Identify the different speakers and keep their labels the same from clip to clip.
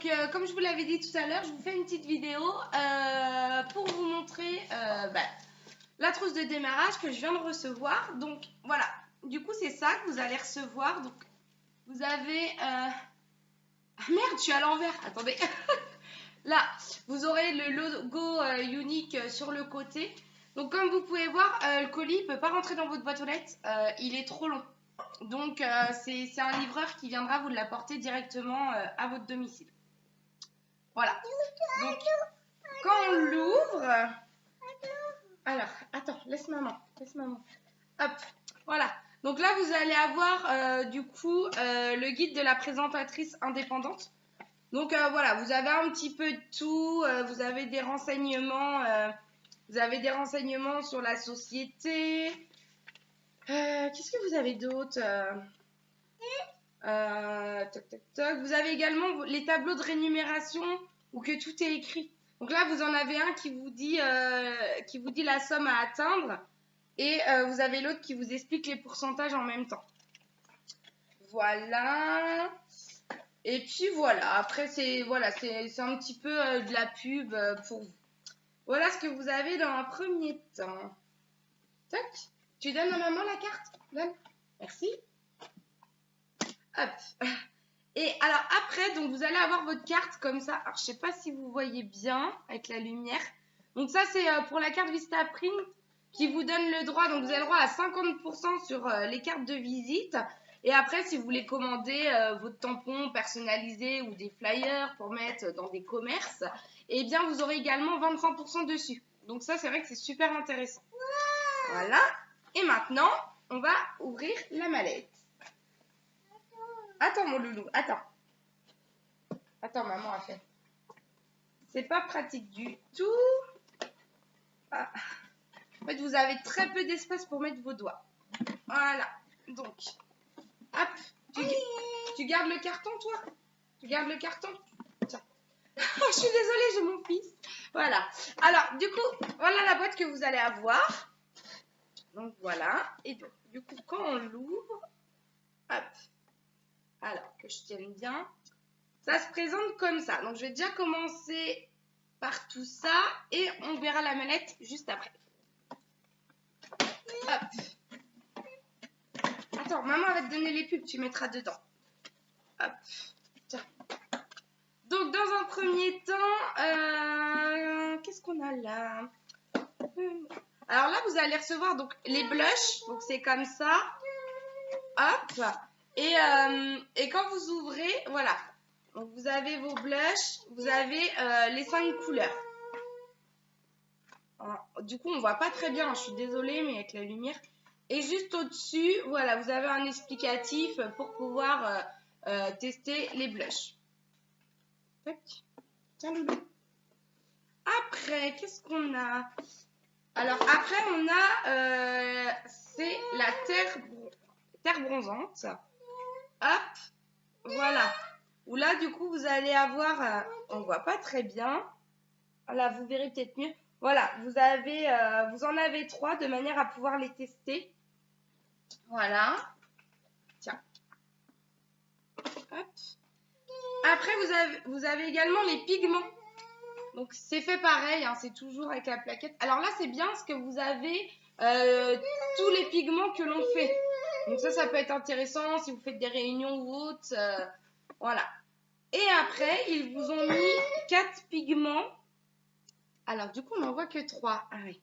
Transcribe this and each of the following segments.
Speaker 1: donc comme je vous l'avais dit tout à l'heure, je vous fais une petite vidéo pour vous montrer la trousse de démarrage que je viens de recevoir. Donc voilà, du coup c'est ça que vous allez recevoir. Donc vous avez... Ah merde, je suis à l'envers, attendez. Là, vous aurez le logo unique sur le côté. Donc comme vous pouvez voir, le colis ne peut pas rentrer dans votre boîte aux lettres, il est trop long. Donc c'est un livreur qui viendra vous l'apporter directement à votre domicile. Voilà. Donc quand on l'ouvre... Alors, attends, laisse maman. Hop, voilà. Donc là, vous allez avoir du coup le guide de la présentatrice indépendante. Donc voilà, vous avez un petit peu de tout. Vous avez des renseignements. Sur la société. Qu'est-ce que vous avez d'autre toc, toc, toc. Vous avez également les tableaux de rémunération où que tout est écrit. Donc là, vous en avez un qui vous dit la somme à atteindre et vous avez l'autre qui vous explique les pourcentages en même temps. Voilà. Et puis voilà. Après, c'est un petit peu de la pub pour vous. Voilà ce que vous avez dans un premier temps. Tac. Tu donnes à maman la carte? Donne. Merci. Hop. Et alors après, donc vous allez avoir votre carte comme ça. Alors je sais pas si vous voyez bien avec la lumière. Donc ça c'est pour la carte Vista Print qui vous donne le droit. Donc vous avez le droit à 50% sur les cartes de visite. Et après si vous voulez commander votre tampon personnalisé ou des flyers pour mettre dans des commerces, eh bien vous aurez également 25% dessus. Donc ça c'est vrai que c'est super intéressant. Voilà. Et maintenant on va ouvrir la mallette. Attends mon loulou, attends. Attends, maman a fait. C'est pas pratique du tout. Ah. En fait, vous avez très peu d'espace pour mettre vos doigts. Voilà. Donc, hop. Tu gardes le carton, toi? Tu gardes le carton? Tiens. Je suis désolée, j'ai mon fils. Voilà. Alors, du coup, voilà la boîte que vous allez avoir. Donc, voilà. Et donc, du coup, quand on l'ouvre, hop. Alors, que je tienne bien. Ça se présente comme ça. Donc, je vais déjà commencer par tout ça et on verra la mallette juste après. Hop. Attends, maman va te donner les pubs, tu mettras dedans. Hop. Tiens. Donc, dans un premier temps, qu'est-ce qu'on a là? Alors là, vous allez recevoir donc les blushs. Donc, c'est comme ça. Hop. Et quand vous ouvrez, voilà. Donc, vous avez vos blushs, vous avez les 5 couleurs. Du coup, on voit pas très bien, je suis désolée, mais avec la lumière. Et juste au-dessus, voilà, vous avez un explicatif pour pouvoir tester les blushs. Tac. Tiens, loulou. Après, qu'est-ce qu'on a? Alors, après, on a, c'est la terre bronzante. Hop, voilà. Où là, du coup, vous allez avoir, on voit pas très bien. Là, vous verrez peut-être mieux. Voilà, vous en avez 3 de manière à pouvoir les tester. Voilà. Tiens. Hop. Après, vous avez également les pigments. Donc, c'est fait pareil, hein, c'est toujours avec la plaquette. Alors là, c'est bien parce que vous avez tous les pigments que l'on fait. Donc ça peut être intéressant si vous faites des réunions ou autres. Voilà. Et après, ils vous ont mis 4 pigments. Alors, du coup, on n'en voit que 3. Ah oui.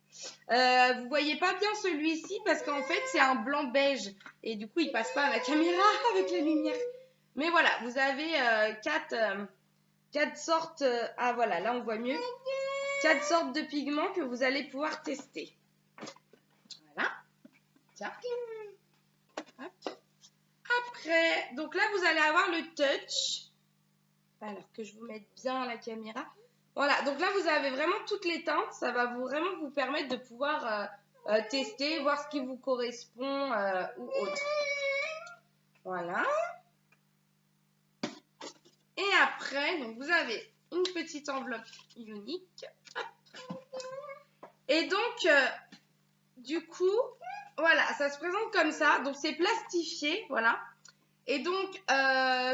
Speaker 1: Vous voyez pas bien celui-ci parce qu'en fait, c'est un blanc beige. Et du coup, il passe pas à la caméra avec la lumière. Mais voilà, vous avez 4 sortes... ah voilà, là, on voit mieux. 4 sortes de pigments que vous allez pouvoir tester. Voilà. Tiens. Hop. Après, donc là, vous allez avoir le touch. Alors que je vous mette bien la caméra. Voilà, donc là, vous avez vraiment toutes les teintes. Ça va vraiment vous permettre de pouvoir tester, voir ce qui vous correspond ou autre. Voilà. Et après, donc vous avez une petite enveloppe unique. Hop. Et donc, du coup, voilà, ça se présente comme ça. Donc, c'est plastifié, voilà. Et donc,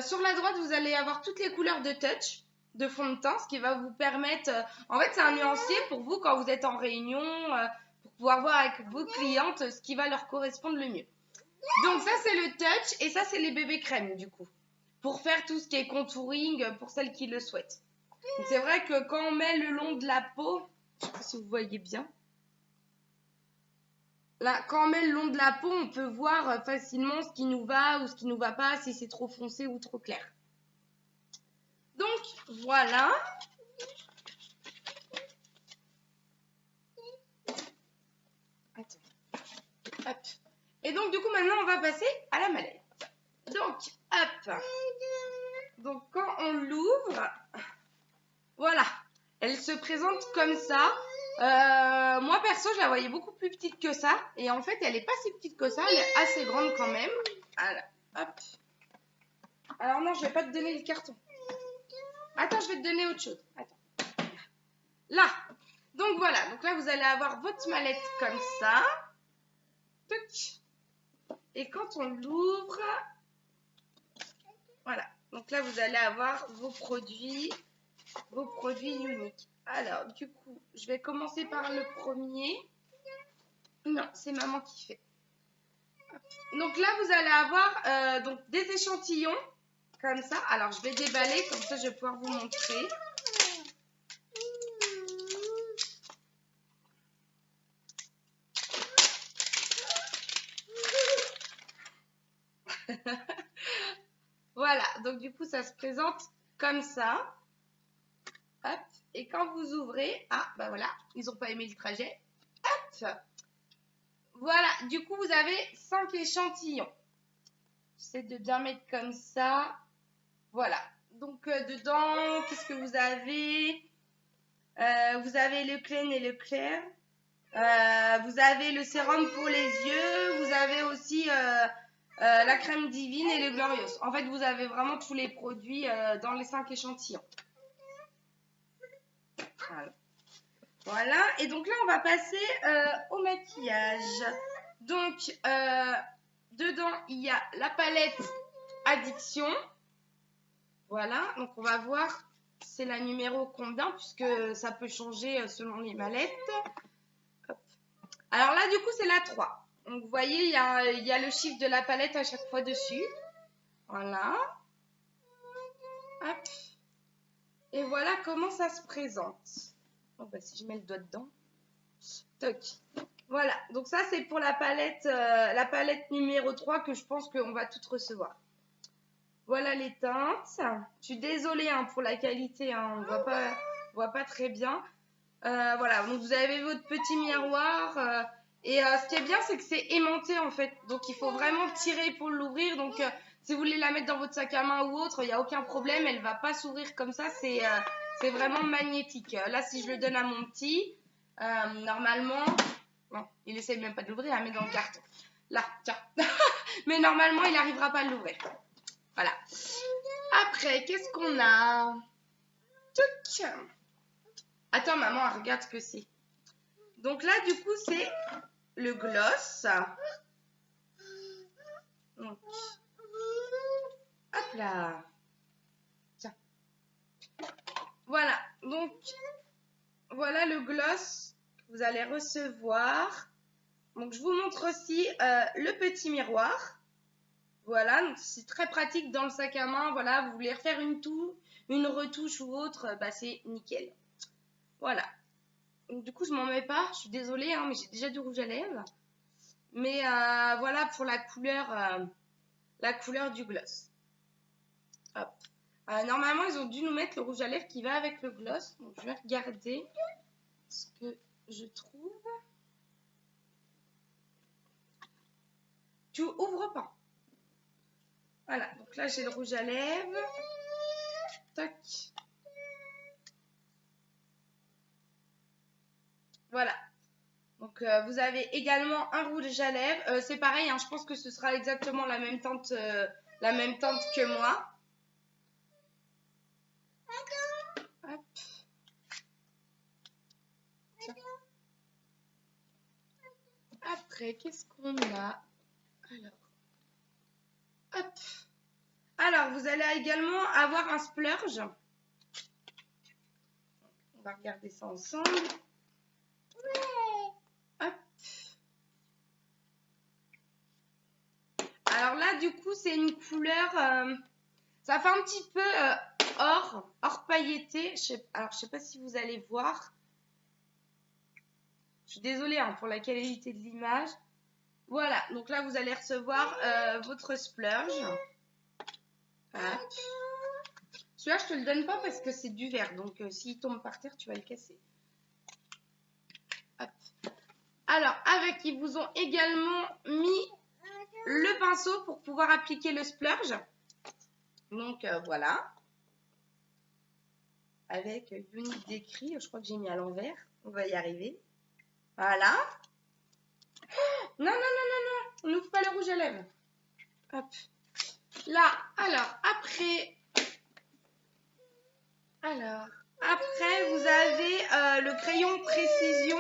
Speaker 1: sur la droite, vous allez avoir toutes les couleurs de touch. de fond de teint, ce qui va vous permettre... en fait, c'est un nuancier pour vous quand vous êtes en réunion, pour pouvoir voir avec vos clientes ce qui va leur correspondre le mieux. Donc ça, c'est le touch et ça, c'est les bébés crèmes, du coup. Pour faire tout ce qui est contouring pour celles qui le souhaitent. C'est vrai que quand on met le long de la peau, je ne sais pas si vous voyez bien. Là, quand on met le long de la peau, on peut voir facilement ce qui nous va ou ce qui nous va pas, si c'est trop foncé ou trop clair. Donc, voilà. Attends. Hop. Et donc, du coup, maintenant, on va passer à la mallette. Donc, hop. Donc, quand on l'ouvre, voilà. Elle se présente comme ça. Moi, perso, je la voyais beaucoup plus petite que ça. Et en fait, elle n'est pas si petite que ça. Elle est assez grande quand même. Voilà. Hop. Alors non, je vais pas te donner le carton. Attends, je vais te donner autre chose. Attends. Là. Donc voilà. Donc là, vous allez avoir votre mallette comme ça. Touch. Et quand on l'ouvre, voilà. Donc là, vous allez avoir vos produits uniques. Alors, du coup, je vais commencer par le premier. Non, c'est maman qui fait. Donc là, vous allez avoir donc des échantillons comme ça. Alors, je vais déballer, comme ça, je vais pouvoir vous montrer. Voilà, donc du coup, ça se présente comme ça. Hop. Et quand vous ouvrez, ah, bah voilà, ils n'ont pas aimé le trajet. Hop. Voilà, du coup, vous avez 5 échantillons. J'essaie de bien mettre comme ça. Voilà. Donc, dedans, qu'est-ce que vous avez? Vous avez le Clean et le Clair. Vous avez le sérum pour les yeux. Vous avez aussi la crème divine et le Glorious. En fait, vous avez vraiment tous les produits dans les 5 échantillons. Voilà. Et donc là, on va passer au maquillage. Donc, dedans, il y a la palette Addiction. Voilà. Donc, on va voir c'est la numéro combien, puisque ça peut changer selon les mallettes. Hop. Alors là, du coup, c'est la 3. Donc, vous voyez, il y a le chiffre de la palette à chaque fois dessus. Voilà. Hop. Et voilà comment ça se présente. Oh, bah, si je mets le doigt dedans. Toc. Voilà. Donc ça, c'est pour la palette numéro 3 que je pense qu'on va toutes recevoir. Voilà les teintes. Je suis désolée hein, pour la qualité. Hein, on voit pas très bien. Voilà. Donc vous avez votre petit miroir. Et ce qui est bien, c'est que c'est aimanté en fait. Donc il faut vraiment tirer pour l'ouvrir. Donc si vous voulez la mettre dans votre sac à main ou autre, il n'y a aucun problème. Elle ne va pas s'ouvrir comme ça. C'est vraiment magnétique. Là, si je le donne à mon petit, normalement, bon, il essaie même pas de l'ouvrir, il met dans le carton. Là, tiens. Mais normalement, il n'arrivera pas à l'ouvrir. Voilà. Après, qu'est-ce qu'on a? Tuc. Attends, maman, regarde ce que c'est. Donc là, du coup, c'est le gloss. Donc, hop là. Tiens. Voilà. Donc, voilà le gloss que vous allez recevoir. Donc, je vous montre aussi le petit miroir. Voilà, donc c'est très pratique dans le sac à main. Voilà, vous voulez refaire une retouche ou autre, bah c'est nickel. Voilà. Donc, du coup, je m'en mets pas. Je suis désolée, hein, mais j'ai déjà du rouge à lèvres. Mais voilà pour la couleur du gloss. Hop. Normalement, ils ont dû nous mettre le rouge à lèvres qui va avec le gloss. Donc, je vais regarder ce que je trouve. Tu ouvres pas. Voilà, donc là, j'ai le rouge à lèvres. Toc. Voilà. Donc, vous avez également un rouge à lèvres. C'est pareil, hein, je pense que ce sera exactement la même teinte que moi. Hop. Après, qu'est-ce qu'on a? Alors, hop. Alors, vous allez également avoir un splurge. va regarder ça ensemble. Hop. Alors là, du coup, c'est une couleur... ça fait un petit peu or pailleté. Alors, je sais pas si vous allez voir. Je suis désolée hein, pour la qualité de l'image. Voilà, donc là, vous allez recevoir votre splurge. Hop. Celui-là, je te le donne pas parce que c'est du verre. Donc, s'il tombe par terre, tu vas le casser. Hop. Alors, avec, ils vous ont également mis le pinceau pour pouvoir appliquer le splurge. Donc, voilà. Avec unique décrit. Je crois que j'ai mis à l'envers. On va y arriver. Voilà. Non, non, non, non, non. On n'ouvre pas le rouge à lèvres. Hop. Là, alors, après... après, vous avez le crayon précision.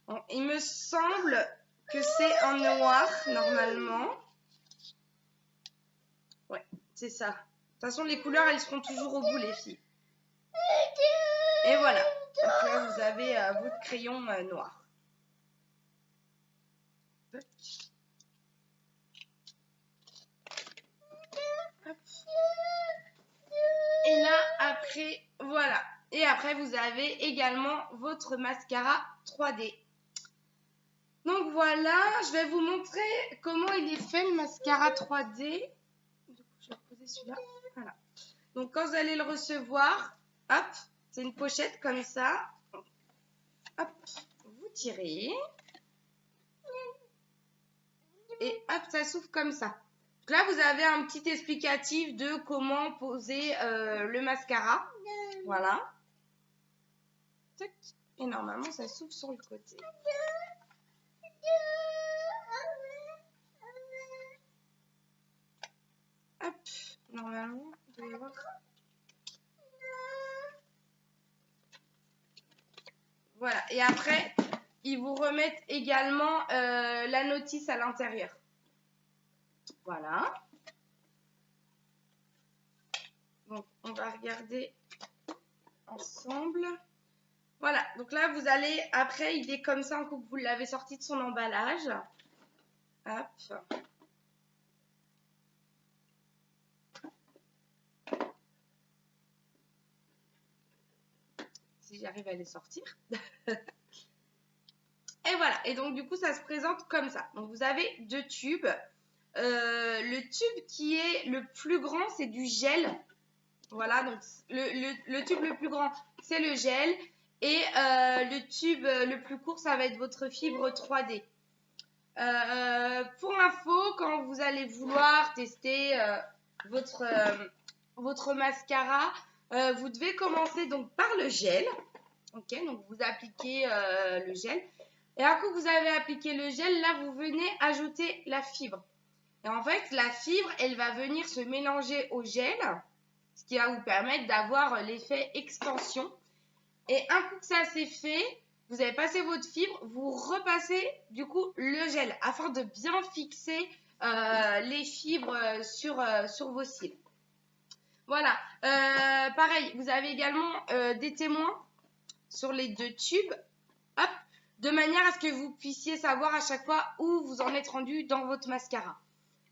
Speaker 1: Bon, il me semble que c'est un noir, normalement. Ouais, c'est ça. De toute façon, les couleurs, elles seront toujours au bout, les filles. Et voilà. Donc là, vous avez votre crayon noir. Hop. Et là, après, voilà. Et après, vous avez également votre mascara 3D. Donc voilà, je vais vous montrer comment il est fait le mascara 3D. Du coup, je vais reposer celui-là. Voilà. Donc quand vous allez le recevoir, hop, c'est une pochette comme ça. Hop, vous tirez. Et hop, ça s'ouvre comme ça. Donc là, vous avez un petit explicatif de comment poser le mascara. Voilà. Et normalement, ça s'ouvre sur le côté. Hop, normalement, vous devez voir. Voilà, et après, ils vous remettent également la notice à l'intérieur. Voilà. Donc, on va regarder ensemble. Voilà, donc là, vous allez, après, il est comme ça, un coup que vous l'avez sorti de son emballage. Hop. Si j'arrive à les sortir. Et voilà, et donc du coup, ça se présente comme ça. Donc, vous avez 2 tubes. Le tube qui est le plus grand, c'est du gel. Voilà, donc le tube le plus grand, c'est le gel. Et le tube le plus court, ça va être votre fibre 3D. Pour info, quand vous allez vouloir tester votre mascara, vous devez commencer donc par le gel. Ok, donc vous appliquez le gel. Et un coup que vous avez appliqué le gel, là, vous venez ajouter la fibre. Et en fait, la fibre, elle va venir se mélanger au gel, ce qui va vous permettre d'avoir l'effet extension. Et un coup que ça c'est fait, vous avez passé votre fibre, vous repassez du coup le gel afin de bien fixer les fibres sur vos cils. Voilà, pareil, vous avez également des témoins sur les 2 tubes, hop, de manière à ce que vous puissiez savoir à chaque fois où vous en êtes rendu dans votre mascara.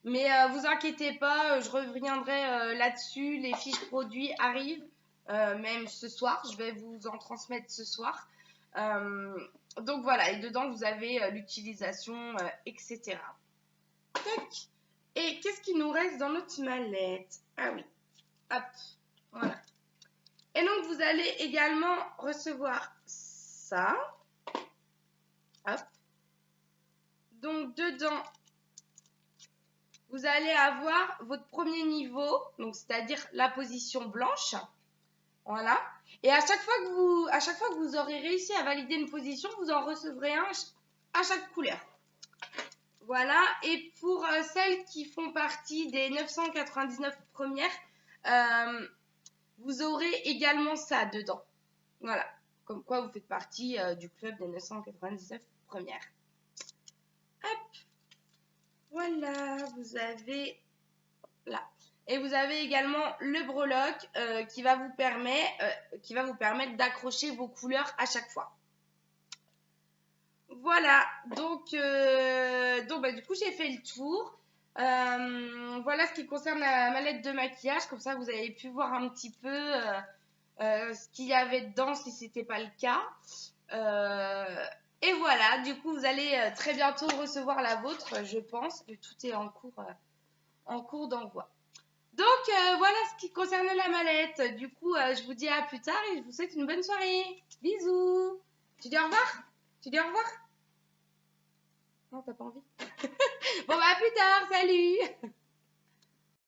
Speaker 1: Mais vous inquiétez pas, je reviendrai là-dessus, les fiches produits arrivent, même ce soir, je vais vous en transmettre ce soir. Donc voilà, et dedans vous avez l'utilisation, etc. Tac. Et qu'est-ce qui nous reste dans notre mallette? Ah oui, hop, voilà. Et donc vous allez également recevoir ça. Hop. Donc dedans, vous allez avoir votre premier niveau, donc c'est-à-dire la position blanche. Voilà. Et à chaque fois que vous aurez réussi à valider une position, vous en recevrez un à chaque couleur. Voilà. Et pour celles qui font partie des 999 premières, vous aurez également ça dedans. Voilà. Comme quoi vous faites partie du club des 999 premières. Hop. Voilà, vous avez là. Et vous avez également le breloque qui va vous permettre d'accrocher vos couleurs à chaque fois. Voilà, donc bah, du coup j'ai fait le tour. Voilà ce qui concerne la mallette de maquillage, comme ça vous avez pu voir un petit peu ce qu'il y avait dedans si c'était pas le cas. Et voilà, du coup vous allez très bientôt recevoir la vôtre, je pense que tout est en cours d'envoi. Donc voilà ce qui concerne la mallette. Du coup je vous dis à plus tard et je vous souhaite une bonne soirée. Bisous. Tu dis au revoir? Tu dis au revoir? Non, t'as pas envie? Bon, bah, à plus tard, salut!